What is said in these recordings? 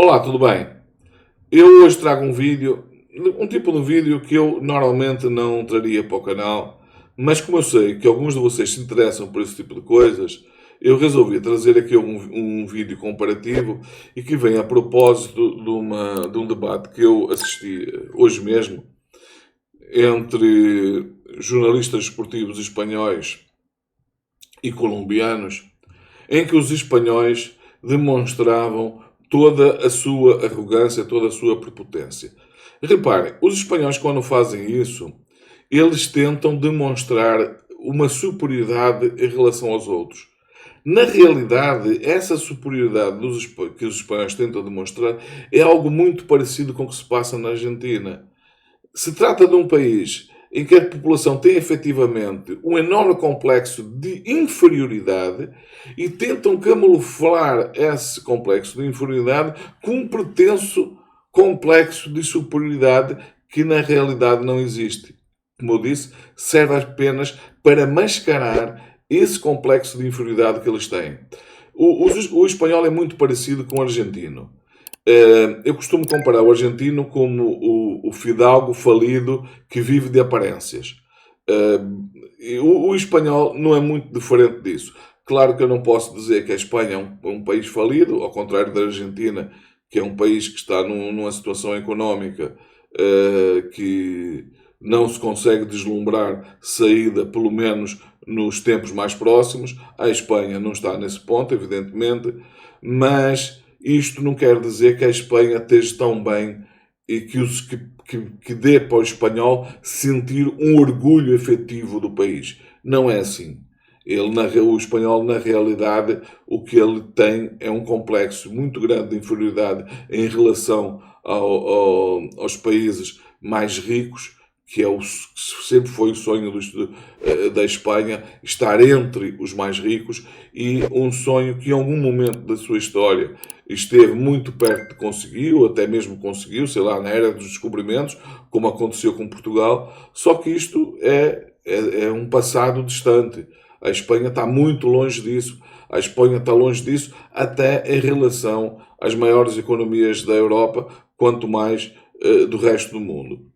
Olá, tudo bem? Eu hoje trago um tipo de vídeo que eu normalmente não traria para o canal, mas como eu sei que alguns de vocês se interessam por esse tipo de coisas, eu resolvi trazer aqui um vídeo comparativo e que vem a propósito de um debate que eu assisti hoje mesmo entre jornalistas esportivos espanhóis e colombianos, em que os espanhóis demonstravam toda a sua arrogância, toda a sua prepotência. Reparem, os espanhóis, quando fazem isso, eles tentam demonstrar uma superioridade em relação aos outros. Na realidade, essa superioridade que os espanhóis tentam demonstrar é algo muito parecido com o que se passa na Argentina. Se trata de um país em que a população tem efetivamente um enorme complexo de inferioridade e tentam camuflar esse complexo de inferioridade com um pretenso complexo de superioridade que na realidade não existe. Como eu disse, serve apenas para mascarar esse complexo de inferioridade que eles têm. O espanhol é muito parecido com o argentino. Eu costumo comparar o argentino como o fidalgo falido que vive de aparências. O espanhol não é muito diferente disso. Claro que eu não posso dizer que a Espanha é um país falido, ao contrário da Argentina, que é um país que está numa situação económica que não se consegue deslumbrar saída, pelo menos nos tempos mais próximos. A Espanha não está nesse ponto, evidentemente, mas isto não quer dizer que a Espanha esteja tão bem e que dê para o espanhol sentir um orgulho efetivo do país. Não é assim. O espanhol, na realidade, o que ele tem é um complexo muito grande de inferioridade em relação aos países mais ricos, que sempre foi o sonho da Espanha, estar entre os mais ricos, e um sonho que em algum momento da sua história esteve muito perto de conseguir, ou até mesmo conseguiu, sei lá, na era dos descobrimentos, como aconteceu com Portugal, só que isto é um passado distante. A Espanha está muito longe disso. A Espanha está longe disso até em relação às maiores economias da Europa, quanto mais do resto do mundo.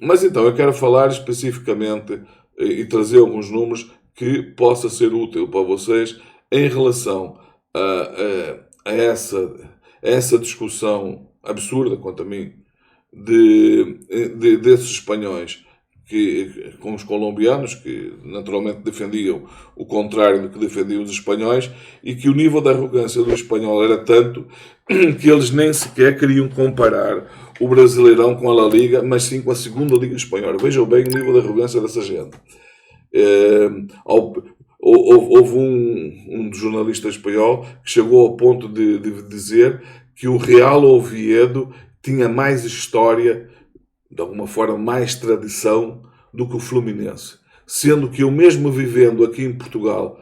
Mas então, eu quero falar especificamente e trazer alguns números que possa ser útil para vocês em relação a essa discussão absurda, quanto a mim, desses espanhóis com os colombianos, que naturalmente defendiam o contrário do que defendiam os espanhóis, e que o nível de arrogância do espanhol era tanto que eles nem sequer queriam comparar o Brasileirão com a La Liga, mas sim com a segunda Liga Espanhola. Vejam bem o nível de arrogância dessa gente. Houve um jornalista espanhol que chegou ao ponto de dizer que o Real Oviedo tinha mais história, de alguma forma mais tradição, do que o Fluminense. Sendo que eu, mesmo vivendo aqui em Portugal,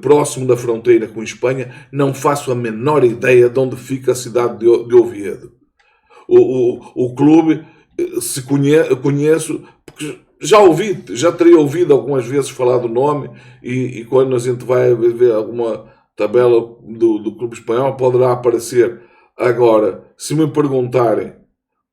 próximo da fronteira com a Espanha, não faço a menor ideia de onde fica a cidade de Oviedo. O clube, se conheço, porque já teria ouvido algumas vezes falar do nome, e quando a gente vai ver alguma tabela do clube espanhol, poderá aparecer. Agora, se me perguntarem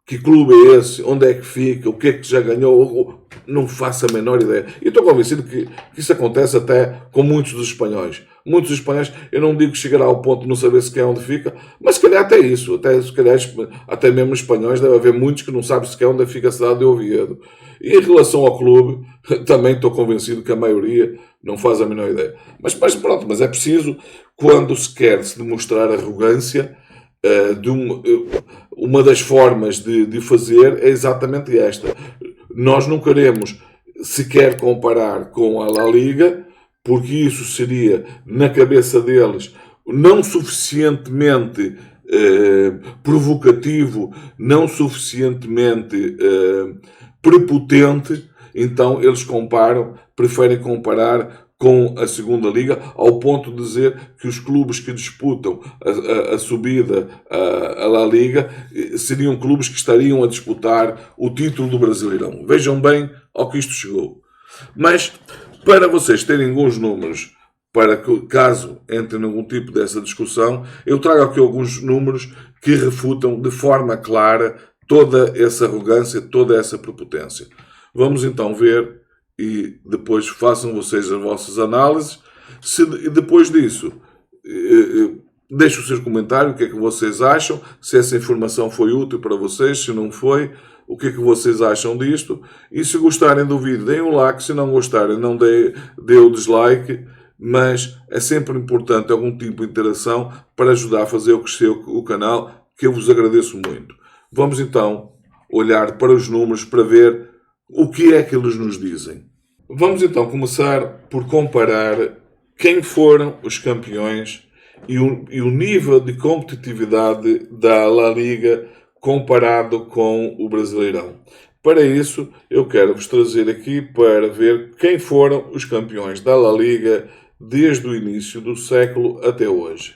que clube é esse, onde é que fica, o que é que já ganhou, não faço a menor ideia. E estou convencido que isso acontece até com muitos dos espanhóis. Muitos dos espanhóis, eu não digo que chegará ao ponto de não saber sequer onde fica, mas se calhar até isso, até mesmo espanhóis, deve haver muitos que não sabem sequer onde fica a cidade de Oviedo. E em relação ao clube, também estou convencido que a maioria não faz a menor ideia. Mas pronto, mas é preciso, quando se quer se demonstrar arrogância, uma das formas de fazer é exatamente esta. Nós não queremos sequer comparar com a La Liga, porque isso seria, na cabeça deles, não suficientemente provocativo, não suficientemente prepotente. Então eles preferem comparar com a segunda liga, ao ponto de dizer que os clubes que disputam a subida à La Liga seriam clubes que estariam a disputar o título do Brasileirão. Vejam bem ao que isto chegou. Mas, para vocês terem alguns números para que, caso entre em algum tipo dessa discussão, eu trago aqui alguns números que refutam de forma clara toda essa arrogância, toda essa prepotência. Vamos então ver e depois façam vocês as vossas análises. E depois disso, deixem o seu comentário, o que é que vocês acham, se essa informação foi útil para vocês, se não foi, o que é que vocês acham disto. E se gostarem do vídeo, deem um like, se não gostarem, não dê o dislike, mas é sempre importante algum tipo de interação para ajudar a fazer crescer o canal, que eu vos agradeço muito. Vamos então olhar para os números para ver o que é que eles nos dizem. Vamos então começar por comparar quem foram os campeões e o nível de competitividade da La Liga comparado com o Brasileirão. Para isso, eu quero vos trazer aqui para ver quem foram os campeões da La Liga desde o início do século até hoje.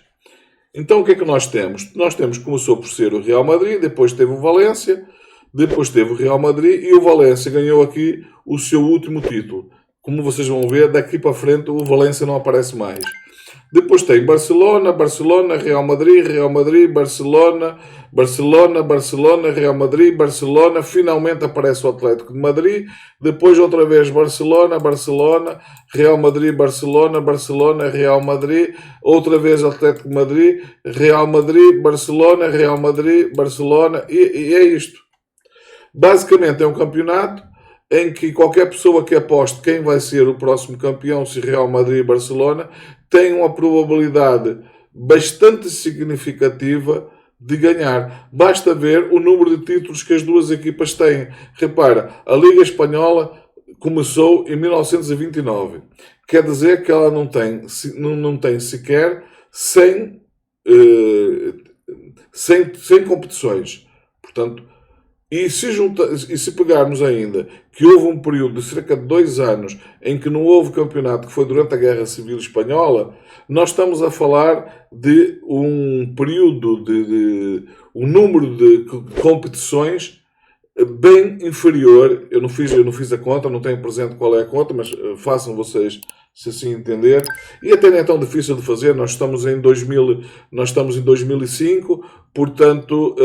Então, o que é que nós temos? Nós temos, começou por ser o Real Madrid, depois teve o Valência, depois teve o Real Madrid e o Valência ganhou aqui o seu último título. Como vocês vão ver, daqui para frente o Valência não aparece mais. Depois tem Barcelona, Real Madrid, Barcelona, Real Madrid, Barcelona. Finalmente aparece o Atlético de Madrid. Depois outra vez Barcelona, Real Madrid, Barcelona, Real Madrid. Outra vez Atlético de Madrid, Real Madrid, Barcelona. E é isto. Basicamente é um campeonato em que qualquer pessoa que aposte quem vai ser o próximo campeão, se Real Madrid e Barcelona, tem uma probabilidade bastante significativa de ganhar. Basta ver o número de títulos que as duas equipas têm. Repara, a Liga Espanhola começou em 1929. Quer dizer que ela não tem sequer 100 competições. Portanto, e se pegarmos ainda que houve um período de cerca de 2 anos em que não houve campeonato, que foi durante a Guerra Civil Espanhola, nós estamos a falar de um período um número de competições bem inferior. Eu não fiz a conta, não tenho presente qual é a conta, mas façam vocês se assim entender. E até não é tão difícil de fazer. Nós estamos em 2005, portanto,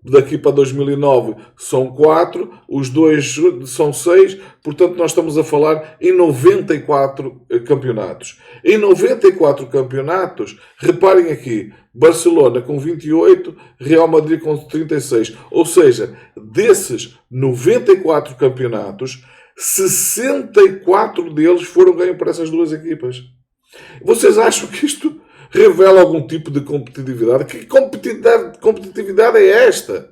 daqui para 2009 são 4, os dois são 6, portanto nós estamos a falar em 94 campeonatos. Em 94 campeonatos, reparem aqui, Barcelona com 28, Real Madrid com 36, ou seja, desses 94 campeonatos, 64 deles foram ganhos por essas duas equipas. Vocês acham que isto revela algum tipo de competitividade? Que competitividade é esta?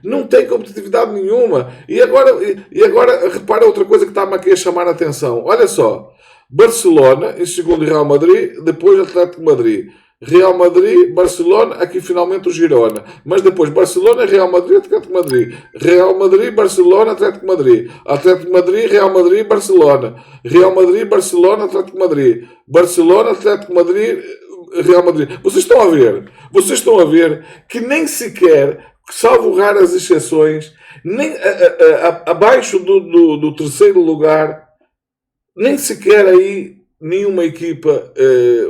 Não tem competitividade nenhuma. E agora repara outra coisa que está-me aqui a chamar a atenção. Olha só. Barcelona, em segundo Real Madrid, depois Atlético de Madrid. Real Madrid, Barcelona, aqui finalmente o Girona. Mas depois Barcelona, Real Madrid, Atlético de Madrid. Real Madrid, Barcelona, Atlético de Madrid. Atlético de Madrid, Real Madrid, Barcelona. Real Madrid, Barcelona, Atlético de Madrid. Barcelona, Atlético de Madrid, Real Madrid. Vocês estão a ver que nem sequer, salvo raras exceções, nem abaixo do terceiro lugar, nem sequer aí nenhuma equipa,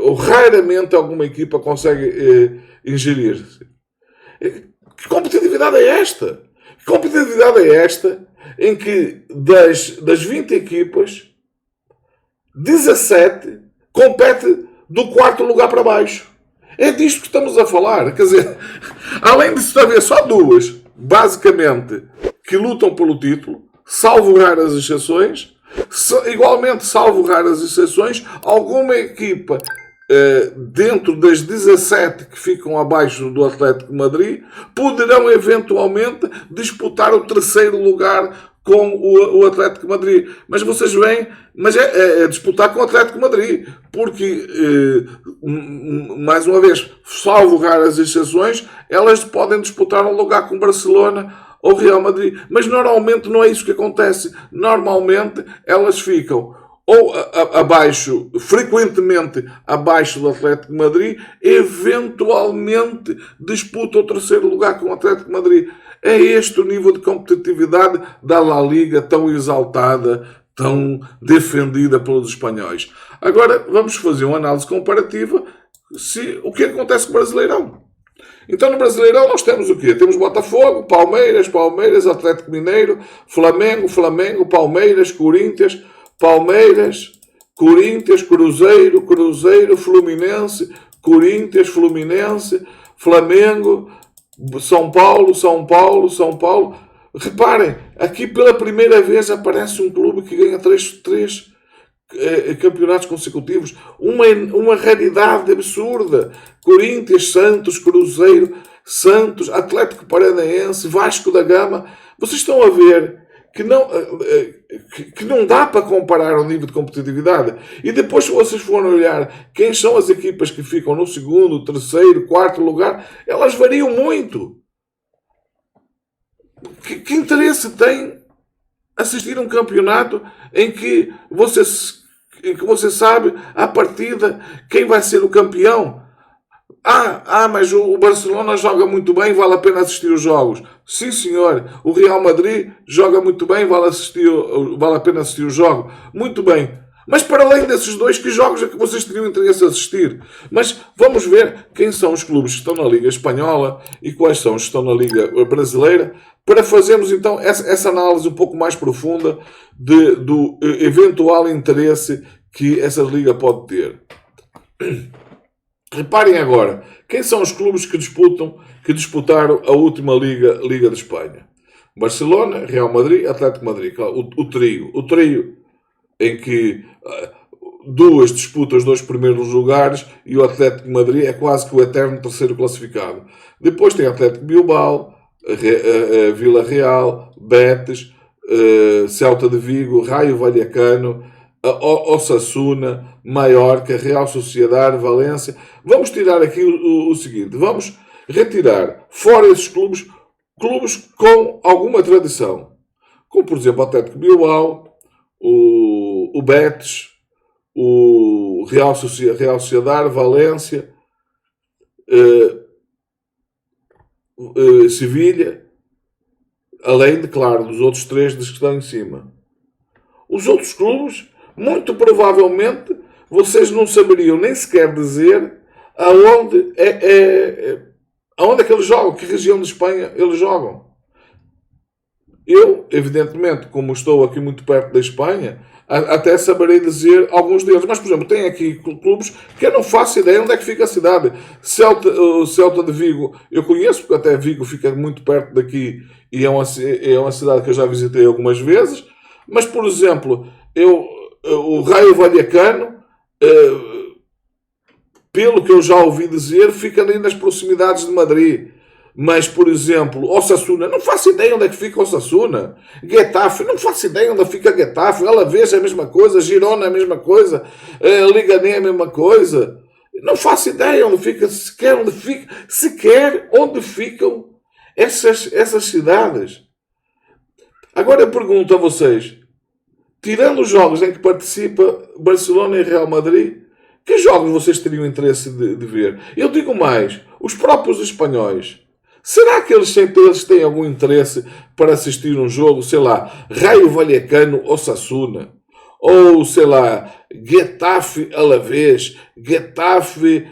ou raramente alguma equipa consegue ingerir-se. Que competitividade é esta? Que competitividade é esta em que das 20 equipas, 17 compete do quarto lugar para baixo? É disto que estamos a falar. Quer dizer, além de haver só duas, basicamente, que lutam pelo título, salvo raras exceções, igualmente, salvo raras exceções, alguma equipa dentro das 17 que ficam abaixo do Atlético de Madrid poderão eventualmente disputar o terceiro lugar com o Atlético de Madrid. Mas vocês veem, mas é disputar com o Atlético de Madrid, porque, mais uma vez, salvo raras exceções, elas podem disputar um lugar com Barcelona ou Real Madrid. Mas normalmente não é isso que acontece. Normalmente elas ficam ou abaixo, frequentemente abaixo do Atlético de Madrid, eventualmente disputa o terceiro lugar com o Atlético de Madrid. É este o nível de competitividade da La Liga tão exaltada, tão defendida pelos espanhóis. Agora vamos fazer uma análise comparativa o que acontece com o Brasileirão. Então no Brasileirão nós temos o quê? Temos Botafogo, Palmeiras, Atlético Mineiro, Flamengo, Palmeiras, Corinthians, Cruzeiro, Fluminense, Corinthians, Fluminense, Flamengo, São Paulo. Reparem, aqui pela primeira vez aparece um clube que ganha três campeonatos consecutivos. Uma raridade absurda. Corinthians, Santos, Cruzeiro, Santos, Atlético Paranaense, Vasco da Gama. Vocês estão a ver que não dá para comparar o nível de competitividade. E depois, se vocês forem olhar quem são as equipas que ficam no segundo, terceiro, quarto lugar, elas variam muito. Que interesse tem assistir a um campeonato em que você sabe à partida quem vai ser o campeão? Mas o Barcelona joga muito bem, vale a pena assistir os jogos. Sim, senhor. O Real Madrid joga muito bem, vale a pena assistir o jogo. Muito bem. Mas para além desses dois, que jogos é que vocês teriam interesse a assistir? Mas vamos ver quem são os clubes que estão na Liga Espanhola e quais são os que estão na Liga Brasileira, para fazermos então essa análise um pouco mais profunda do eventual interesse que essa liga pode ter. Reparem agora, quem são os clubes que disputaram a última Liga de Espanha? Barcelona, Real Madrid, Atlético Madrid, o trio em que duas disputam os dois primeiros lugares e o Atlético Madrid é quase que o eterno terceiro classificado. Depois tem Atlético Bilbao, Vila Real, Betis, Celta de Vigo, Raio Vallecano, Osasuna, Mallorca, Real Sociedade, Valência. Vamos tirar aqui o seguinte, vamos retirar fora esses clubes com alguma tradição, como por exemplo o Atlético Bilbao, o Betis, o Real Sociedade, Valência, Sevilha, além de, claro, dos outros três que estão em cima. Os outros clubes, muito provavelmente, vocês não saberiam nem sequer dizer aonde é que eles jogam, que região de Espanha eles jogam. Eu, evidentemente, como estou aqui muito perto da Espanha, até saberei dizer alguns deles. Mas, por exemplo, tem aqui clubes que eu não faço ideia onde é que fica a cidade. Celta de Vigo, eu conheço, porque até Vigo fica muito perto daqui e é uma cidade que eu já visitei algumas vezes. Mas, por exemplo, o Raio Vallecano, pelo que eu já ouvi dizer, fica ali nas proximidades de Madrid. Mas, por exemplo, Osasuna, não faço ideia onde é que fica Osasuna. Getafe, não faço ideia onde fica Getafe. Alavés é a mesma coisa, Girona é a mesma coisa, Ligané é a mesma coisa. Não faço ideia onde fica, sequer onde ficam essas cidades. Agora eu pergunto a vocês, tirando os jogos em que participa Barcelona e Real Madrid, que jogos vocês teriam interesse de ver? Eu digo mais, os próprios espanhóis, será que eles têm algum interesse para assistir um jogo, sei lá, Raio Vallecano Osasuna? Ou, sei lá, Getafe Alavés, Getafe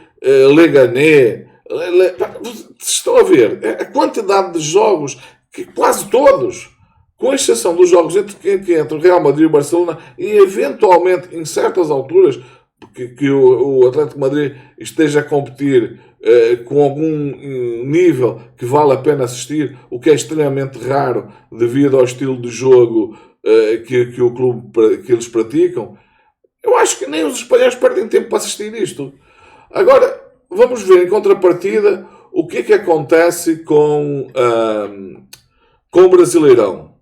Leganés? Estão a ver a quantidade de jogos, que quase todos, com exceção dos jogos entre o Real Madrid e o Barcelona, e eventualmente em certas alturas que o Atlético Madrid esteja a competir com algum nível que vale a pena assistir, o que é extremamente raro devido ao estilo de jogo que o clube que eles praticam. Eu acho que nem os espanhóis perdem tempo para assistir isto. Agora, vamos ver em contrapartida o que é que acontece com o Brasileirão.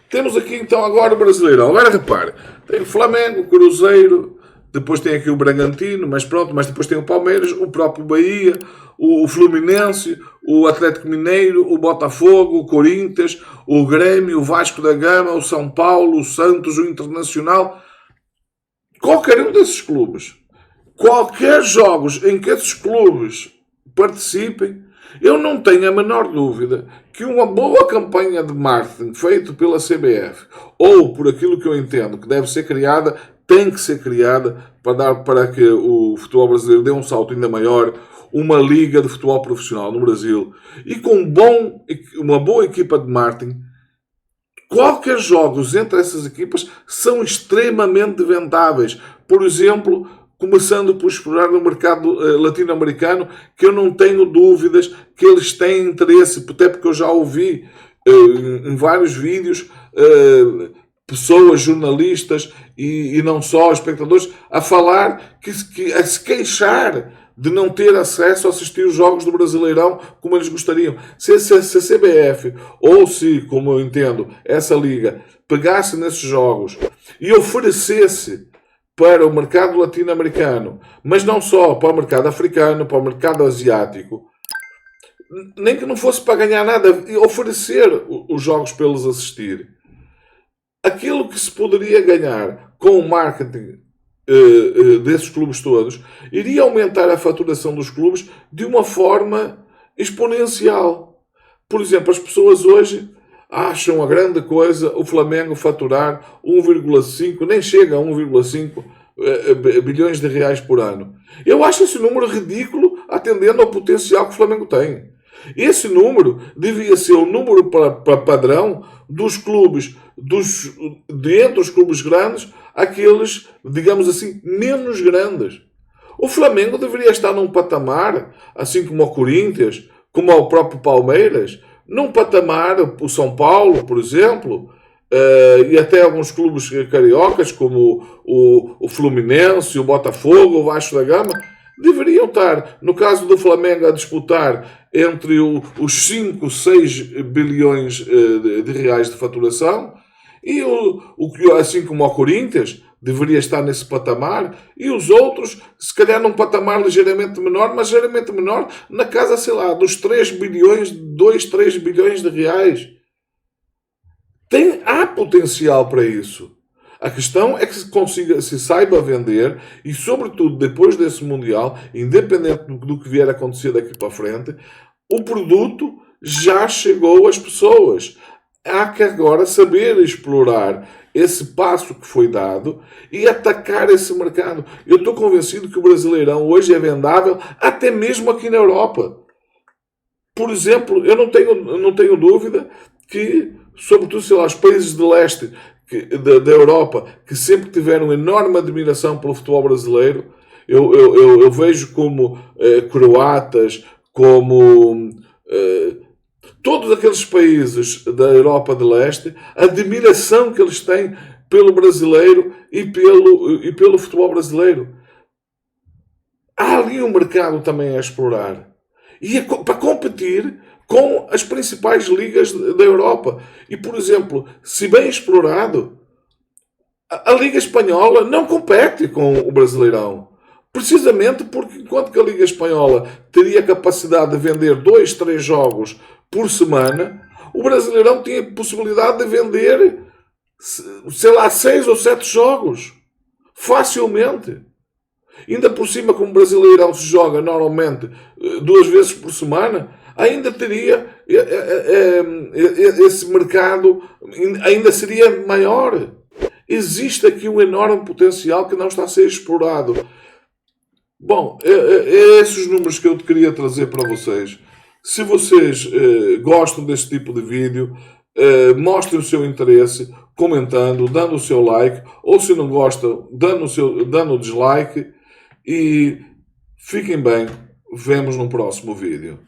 Temos aqui então agora o Brasileirão. Agora repare, tem o Flamengo, o Cruzeiro, depois tem aqui o Bragantino, mas depois tem o Palmeiras, o próprio Bahia, o Fluminense, o Atlético Mineiro, o Botafogo, o Corinthians, o Grêmio, o Vasco da Gama, o São Paulo, o Santos, o Internacional. Qualquer um desses clubes, qualquer jogos em que esses clubes participem, Eu não tenho a menor dúvida que uma boa campanha de marketing feita pela CBF, ou por aquilo que eu entendo que deve ser criada, tem que ser criada para que o futebol brasileiro dê um salto ainda maior, uma liga de futebol profissional no Brasil, e com uma boa equipa de marketing. Qualquer jogos entre essas equipas são extremamente vendáveis. Por exemplo, começando por explorar o mercado latino-americano, que eu não tenho dúvidas que eles têm interesse, até porque eu já ouvi em vários vídeos pessoas, jornalistas e não só, espectadores, a falar, a se queixar de não ter acesso a assistir os jogos do Brasileirão como eles gostariam. Se a CBF, ou se, como eu entendo, essa liga, pegasse nesses jogos e oferecesse para o mercado latino-americano, mas não só, para o mercado africano, para o mercado asiático, nem que não fosse para ganhar nada, oferecer os jogos para eles assistir. Aquilo que se poderia ganhar com o marketing desses clubes todos, iria aumentar a faturação dos clubes de uma forma exponencial. Por exemplo, as pessoas hoje acham a grande coisa o Flamengo faturar 1,5, nem chega a 1,5 bilhões de reais por ano. Eu acho esse número ridículo, atendendo ao potencial que o Flamengo tem. Esse número devia ser o número para padrão dos clubes, entre os clubes grandes, aqueles, digamos assim, menos grandes. O Flamengo deveria estar num patamar, assim como o Corinthians, como o próprio Palmeiras, num patamar, o São Paulo, por exemplo, e até alguns clubes cariocas, como o Fluminense, o Botafogo, o Vasco da Gama, deveriam estar, no caso do Flamengo, a disputar entre os 5, 6 bilhões de reais de faturação, e assim como o Corinthians deveria estar nesse patamar, e os outros, se calhar num patamar ligeiramente menor, mas ligeiramente menor, na casa, sei lá, dos 3 bilhões, 2, 3 bilhões de reais. Há potencial para isso. A questão é que se saiba vender e, sobretudo, depois desse Mundial, independente do que vier a acontecer daqui para a frente, o produto já chegou às pessoas. Há que agora saber explorar esse passo que foi dado e atacar esse mercado. Eu estou convencido que o Brasileirão hoje é vendável até mesmo aqui na Europa. Por exemplo, eu não tenho dúvida que, sobretudo, sei lá, os países de leste da Europa, que sempre tiveram enorme admiração pelo futebol brasileiro, eu vejo como croatas, como todos aqueles países da Europa de leste, a admiração que eles têm pelo brasileiro e pelo futebol brasileiro. Há ali um mercado também a explorar. E para competir com as principais ligas da Europa. E, por exemplo, se bem explorado, a Liga Espanhola não compete com o Brasileirão. Precisamente porque, enquanto que a Liga Espanhola teria capacidade de vender 2, 3 jogos por semana, o Brasileirão tinha possibilidade de vender, sei lá, 6 ou 7 jogos. Facilmente. Ainda por cima, como o Brasileirão se joga normalmente 2 vezes por semana, ainda teria esse mercado, ainda seria maior. Existe aqui um enorme potencial que não está a ser explorado. Bom, é esses os números que eu queria trazer para vocês. Se vocês gostam deste tipo de vídeo, mostrem o seu interesse comentando, dando o seu like, ou se não gostam, dando o dislike. E fiquem bem. Vemos no próximo vídeo.